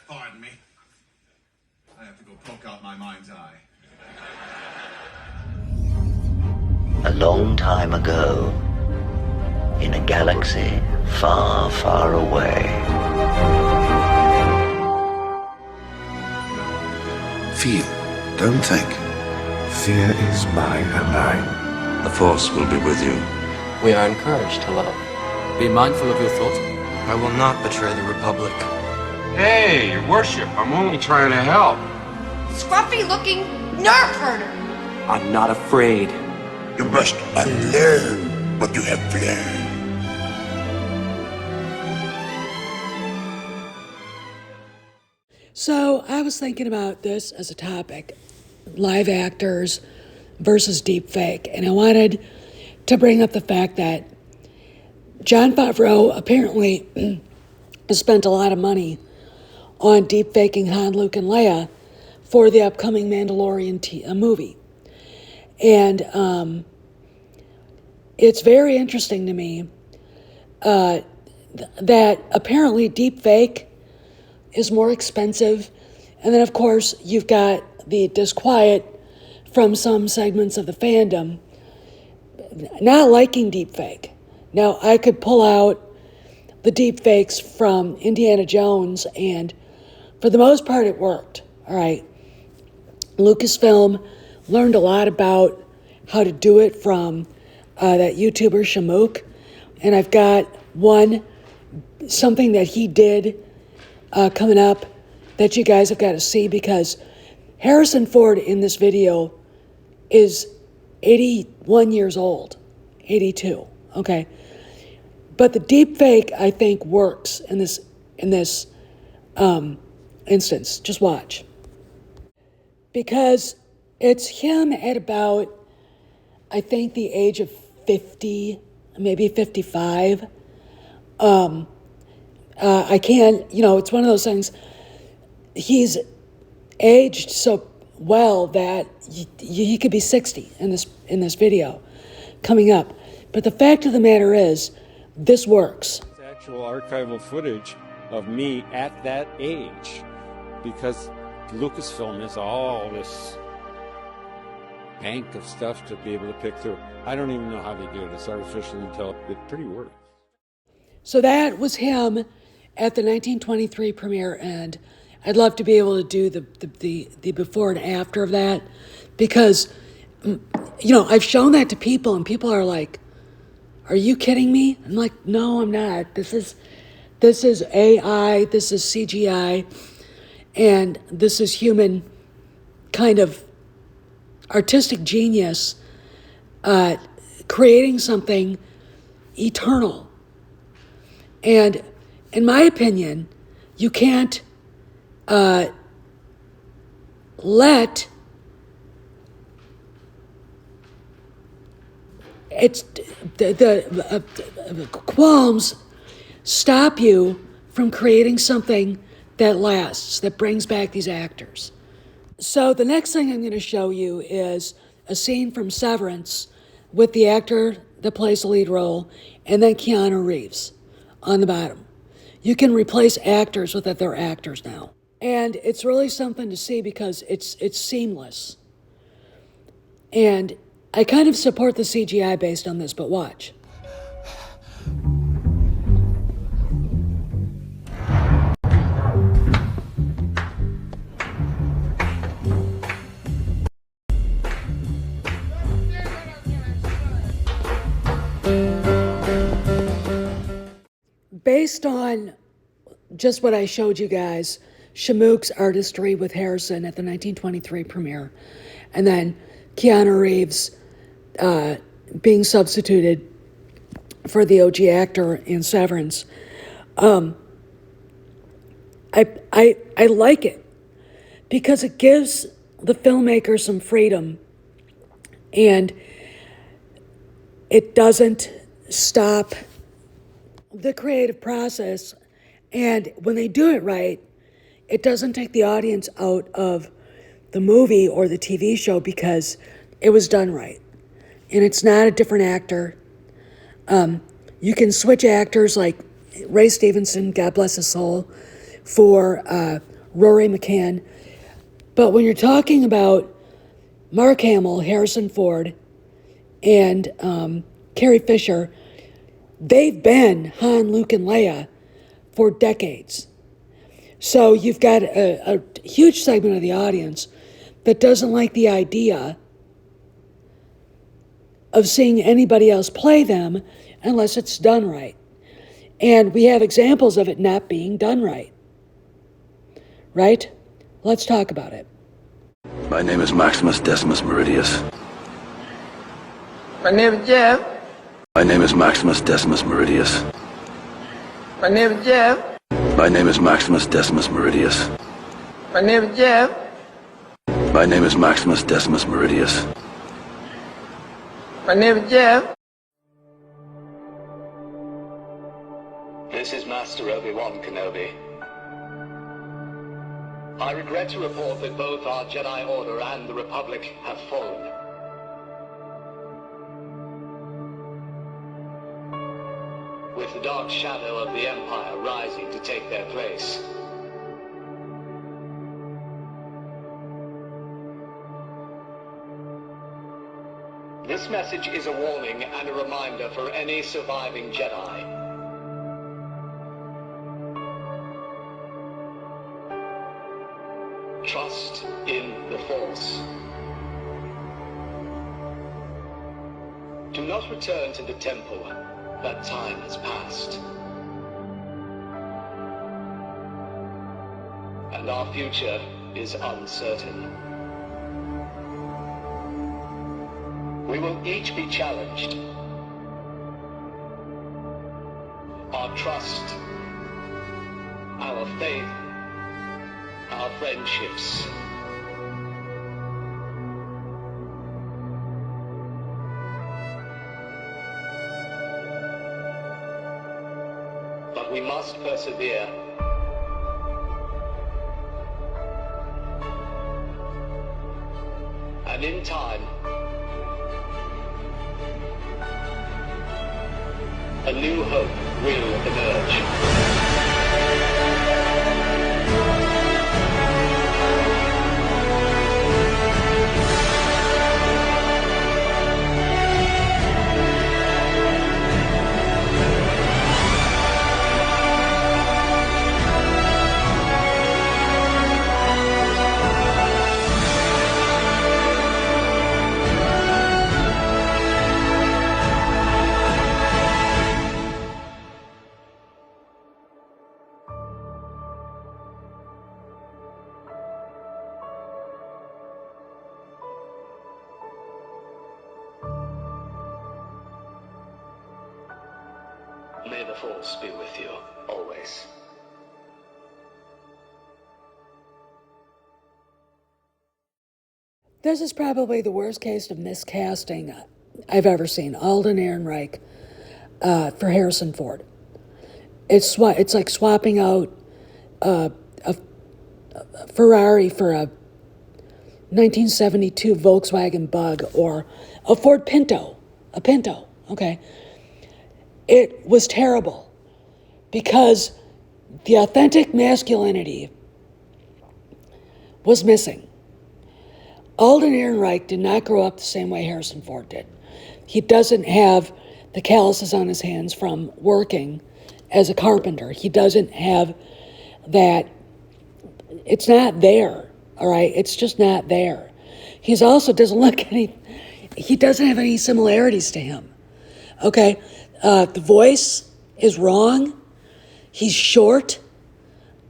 Pardon me. I have to go poke out my mind's eye. A long time ago, in a galaxy far, far away. Feel, don't think. Fear is my ally. The Force will be with you. We are encouraged to love. Be mindful of your thoughts. I will not betray the Republic. Hey, Your Worship, I'm only trying to help. Scruffy-looking nerf herder. I'm not afraid. You must unlearn what you have learned. So I was thinking about this as a topic, live actors versus deepfake, and I wanted to bring up the fact that Jon Favreau apparently has spent a lot of money on deepfaking Han, Luke, and Leia for the upcoming Mandalorian movie. And it's very interesting to me that apparently deepfake is more expensive. And then, of course, you've got the disquiet from some segments of the fandom not liking deepfake. Now, I could pull out the deepfakes from Indiana Jones, and for the most part, it worked. All right. Lucasfilm learned a lot about how to do it from that YouTuber Shamook. And I've got something that he did coming up that you guys have got to see, because Harrison Ford in this video is 81 years old, 82, okay? But the deepfake, I think, works in this instance. Just watch. Because it's him at about, I think, the age of 50, maybe 55. I can't, it's one of those things. He's aged so well that he could be 60 in this video coming up. But the fact of the matter is, this works. It's actual archival footage of me at that age, because Lucasfilm has all this bank of stuff to be able to pick through. I don't even know how they do it. It's artificial intelligence. It pretty works. So that was him at the 1923 premiere, and I'd love to be able to do the before and after of that, because I've shown that to people, and people are like, "Are you kidding me?" I'm like, "No, I'm not. This is AI. This is CGI, and this is human kind of artistic genius creating something eternal." And in my opinion, you can't let the qualms stop you from creating something that lasts, that brings back these actors. So the next thing I'm going to show you is a scene from Severance with the actor that plays the lead role, and then Keanu Reeves on the bottom. You can replace actors with that they're actors now. And it's really something to see, because it's seamless. And I kind of support the CGI based on this, but watch. Based on just what I showed you guys, Shamook's artistry with Harrison at the 1923 premiere, and then Keanu Reeves being substituted for the OG actor in Severance, I like it, because it gives the filmmaker some freedom, and it doesn't stop the creative process. And when they do it right, it doesn't take the audience out of the movie or the TV show, because it was done right. And it's not a different actor. You can switch actors, like Ray Stevenson, God bless his soul, for Rory McCann. But when you're talking about Mark Hamill, Harrison Ford, and Carrie Fisher, they've been Han, Luke, and Leia for decades. So you've got a huge segment of the audience that doesn't like the idea of seeing anybody else play them unless it's done right. And we have examples of it not being done right. Right? Let's talk about it. My name is Maximus Decimus Meridius. My name is Jeff. My name is Maximus Decimus Meridius. My name is Jeff. My name is Maximus Decimus Meridius. My name is Jeff. My name is Maximus Decimus Meridius. My name is Jeff. This is Master Obi-Wan Kenobi. I regret to report that both our Jedi Order and the Republic have fallen. With the dark shadow of the Empire rising to take their place. This message is a warning and a reminder for any surviving Jedi. Trust in the Force. Do not return to the temple. That time has passed. And our future is uncertain. We will each be challenged. Our trust, our faith, our friendships. But we must persevere. And in time, a new hope will emerge. May the Force be with you, always. This is probably the worst case of miscasting I've ever seen. Alden Ehrenreich for Harrison Ford. It's like swapping out a Ferrari for a 1972 Volkswagen Bug or a Ford Pinto. A Pinto, okay? It was terrible because the authentic masculinity was missing. Alden Ehrenreich did not grow up the same way Harrison Ford did. He doesn't have the calluses on his hands from working as a carpenter. He doesn't have that. It's not there, all right? It's just not there. He's also doesn't look he doesn't have any similarities to him, okay? The voice is wrong. He's short.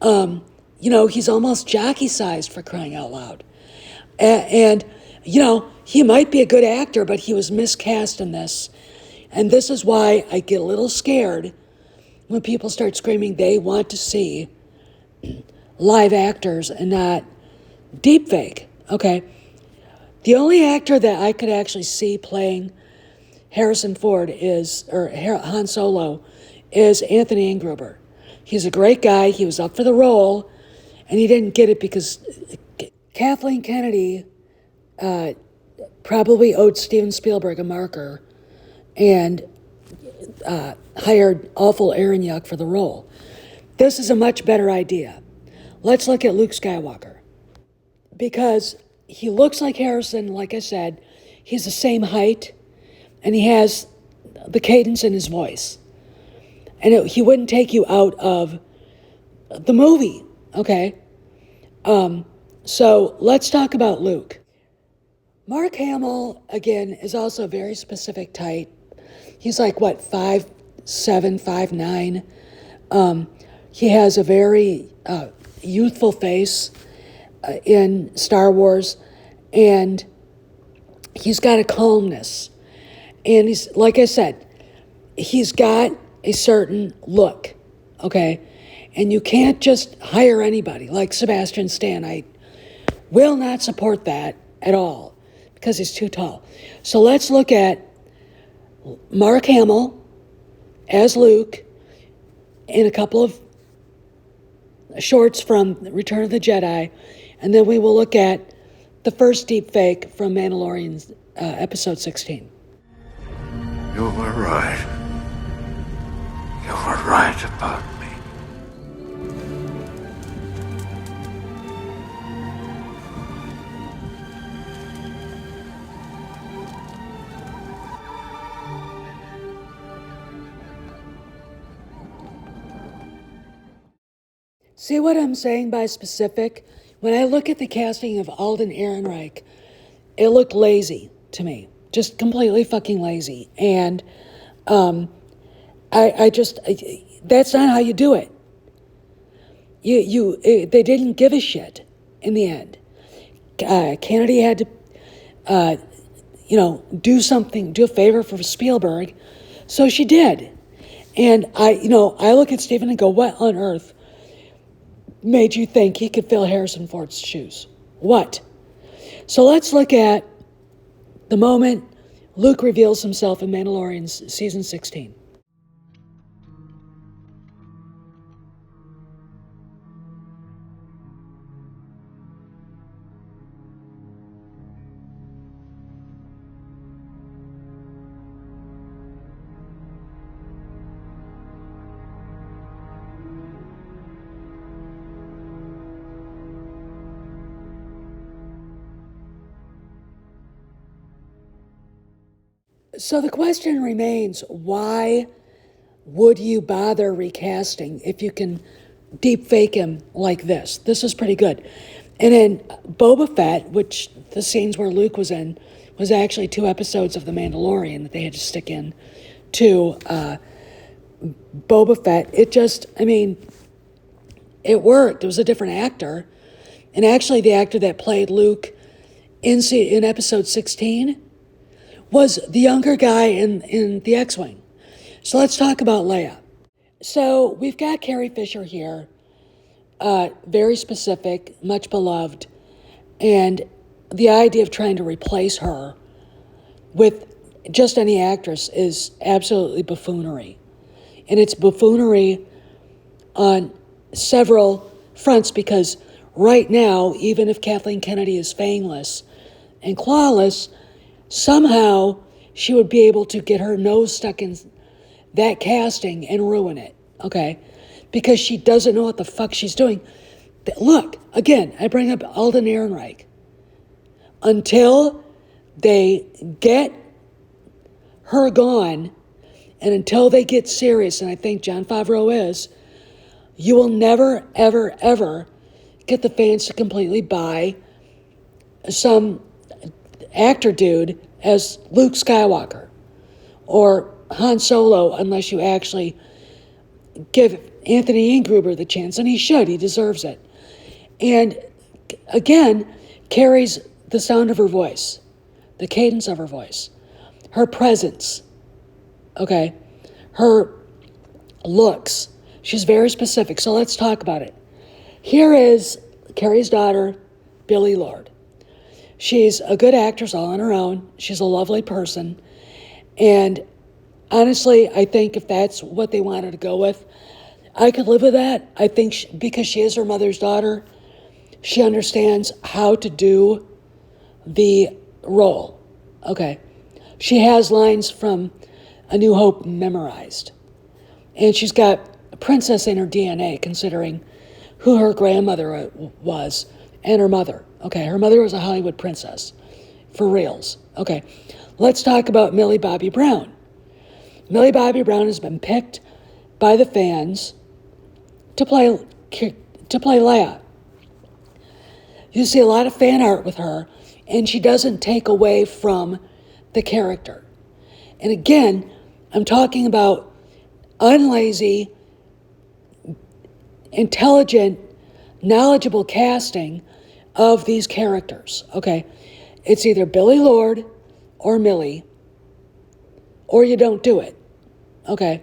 He's almost jockey-sized, for crying out loud. And he might be a good actor, but he was miscast in this. And this is why I get a little scared when people start screaming they want to see live actors and not deepfake, okay? The only actor that I could actually see playing Harrison Ford Han Solo is Anthony Ingruber. He's a great guy. He was up for the role, and he didn't get it because Kathleen Kennedy probably owed Steven Spielberg a marker and hired awful Aaron Yuck for the role. This is a much better idea. let's look at Luke Skywalker. Because he looks like Harrison, like I said. He's the same height, and he has the cadence in his voice. And he wouldn't take you out of the movie, okay? So let's talk about Luke. Mark Hamill, again, is also a very specific type. He's like, 5'7", 5'9". He has a very youthful face in Star Wars, and he's got a calmness. And he's, like I said, he's got a certain look, okay? And you can't just hire anybody like Sebastian Stan. I will not support that at all because he's too tall. So let's look at Mark Hamill as Luke in a couple of shorts from Return of the Jedi, and then we will look at the first deepfake from Mandalorian's episode 16. You were right. You were right about me. See what I'm saying by specific? When I look at the casting of Alden Ehrenreich, it looked lazy to me. Just completely fucking lazy. And that's not how you do it. They didn't give a shit in the end. Kennedy had to, do something, do a favor for Spielberg. So she did. And I look at Stephen and go, what on earth made you think he could fill Harrison Ford's shoes? What? So let's look at the moment Luke reveals himself in Mandalorian's season 16. So the question remains, why would you bother recasting if you can deep fake him like this? This is pretty good. And in Boba Fett, which the scenes where Luke was in, was actually 2 episodes of The Mandalorian that they had to stick in to Boba Fett. It worked. It was a different actor. And actually the actor that played Luke in episode 16 was the younger guy in the X-Wing. So let's talk about Leia. So we've got Carrie Fisher here, very specific, much beloved, and the idea of trying to replace her with just any actress is absolutely buffoonery. And it's buffoonery on several fronts because right now, even if Kathleen Kennedy is fangless and clawless, somehow she would be able to get her nose stuck in that casting and ruin it, okay? Because she doesn't know what the fuck she's doing. Look, again, I bring up Alden Ehrenreich. Until they get her gone and until they get serious, and I think Jon Favreau is, you will never, ever, ever get the fans to completely buy some actor dude as Luke Skywalker or Han Solo unless you actually give Anthony Ingruber the chance, and he should. He deserves it. And again, carries the sound of her voice, the cadence of her voice, her presence, okay, her looks. She's very specific, so let's talk about it. Here is Carrie's daughter, Billie Lourd. She's a good actress all on her own. She's a lovely person. And honestly, I think if that's what they wanted to go with, I could live with that. I think because she is her mother's daughter, she understands how to do the role. Okay. She has lines from A New Hope memorized. And she's got a princess in her DNA, considering who her grandmother was and her mother. Okay, her mother was a Hollywood princess, for reals. Okay, let's talk about Millie Bobby Brown. Millie Bobby Brown has been picked by the fans to play Leia. You see a lot of fan art with her, and she doesn't take away from the character. And again, I'm talking about unlazy, intelligent, knowledgeable casting of these characters, okay? It's either Billy Lord or Millie, or you don't do it, okay?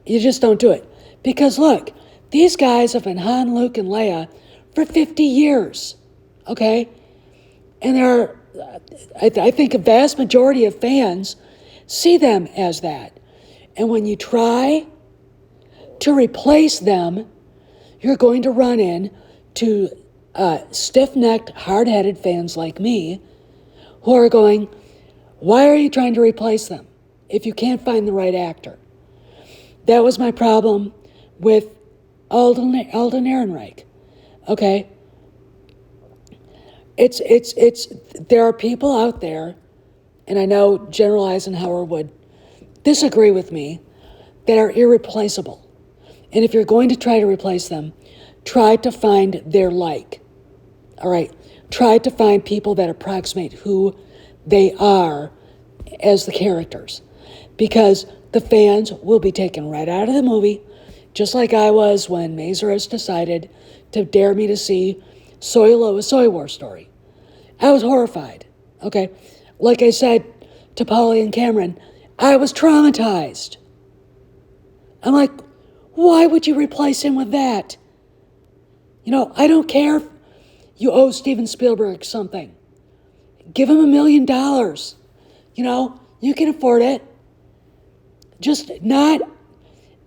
You just don't do it. Because look, these guys have been Han, Luke, and Leia for 50 years, okay? And there are, I think a vast majority of fans see them as that. And when you try to replace them, you're going to run into stiff-necked, hard-headed fans like me who are going, why are you trying to replace them if you can't find the right actor? That was my problem with Alden Ehrenreich, okay? There are people out there, and I know General Eisenhower would disagree with me, that are irreplaceable. And if you're going to try to replace them, try to find their like. All right? Try to find people that approximate who they are as the characters. Because the fans will be taken right out of the movie, just like I was when Mazarus decided to dare me to see Soy-Lo, a Soy War story. I was horrified, okay? Like I said to Polly and Cameron, I was traumatized. I'm like, why would you replace him with that? You know, I don't care if you owe Steven Spielberg something. Give him $1 million. You know, you can afford it. Just not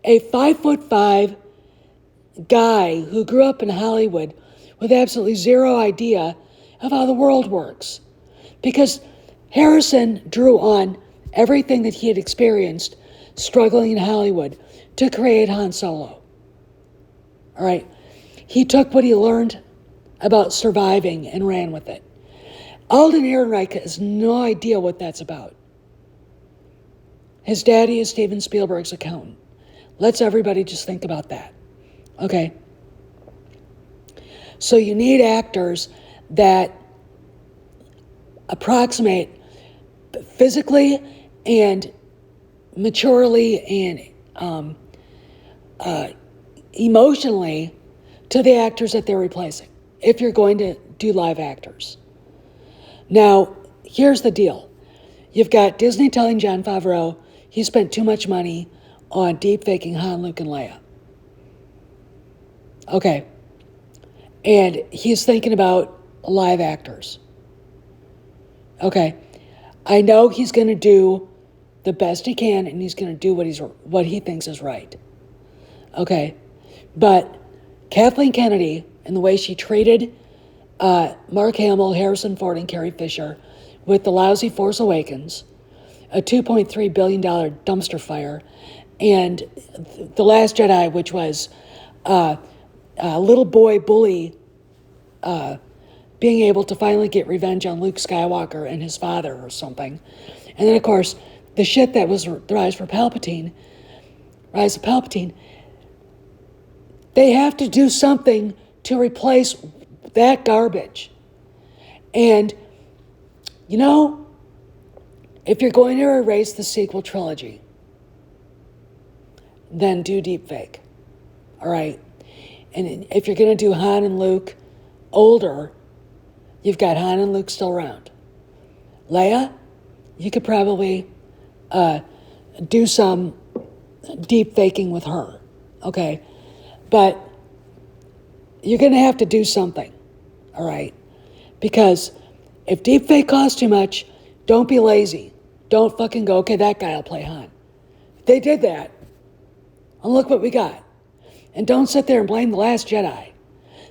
a 5'5" guy who grew up in Hollywood with absolutely zero idea of how the world works. Because Harrison drew on everything that he had experienced struggling in Hollywood to create Han Solo. All right. He took what he learned about surviving and ran with it. Alden Ehrenreich has no idea what that's about. His daddy is Steven Spielberg's accountant. Let's everybody just think about that. Okay? So you need actors that approximate physically and maturely and emotionally to the actors that they're replacing, if you're going to do live actors. Now, here's the deal. You've got Disney telling Jon Favreau he spent too much money on deepfaking Han, Luke, and Leia. Okay. And he's thinking about live actors. Okay. I know he's going to do the best he can, and he's going to do what he thinks is right. Okay. But Kathleen Kennedy and the way she treated Mark Hamill, Harrison Ford, and Carrie Fisher with the lousy Force Awakens, a $2.3 billion dumpster fire, and The Last Jedi, which was a little boy bully being able to finally get revenge on Luke Skywalker and his father or something. And then, of course, the shit that was the Rise of Palpatine, they have to do something to replace that garbage. And, you know, if you're going to erase the sequel trilogy, then do deepfake. All right? And if you're going to do Han and Luke older, you've got Han and Luke still around. Leia, you could probably do some deepfaking with her. Okay? But you're going to have to do something. All right? Because if deepfake costs too much, don't be lazy. Don't fucking go, okay, that guy will play Han. They did that. And look what we got. And don't sit there and blame The Last Jedi.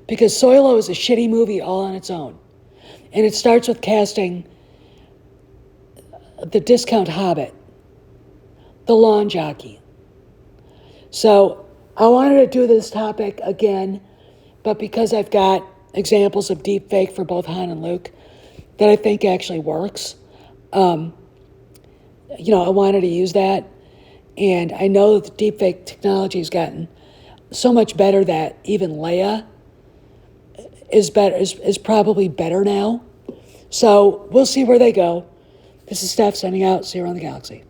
Because Soy-Lo is a shitty movie all on its own. And it starts with casting the discount Hobbit, the lawn jockey. So I wanted to do this topic again but because I've got examples of deepfake for both Han and Luke that I think actually works, I wanted to use that. And I know that the deepfake technology has gotten so much better that even Leia is probably better now. So we'll see where they go. This is Steph signing out. See you around the galaxy.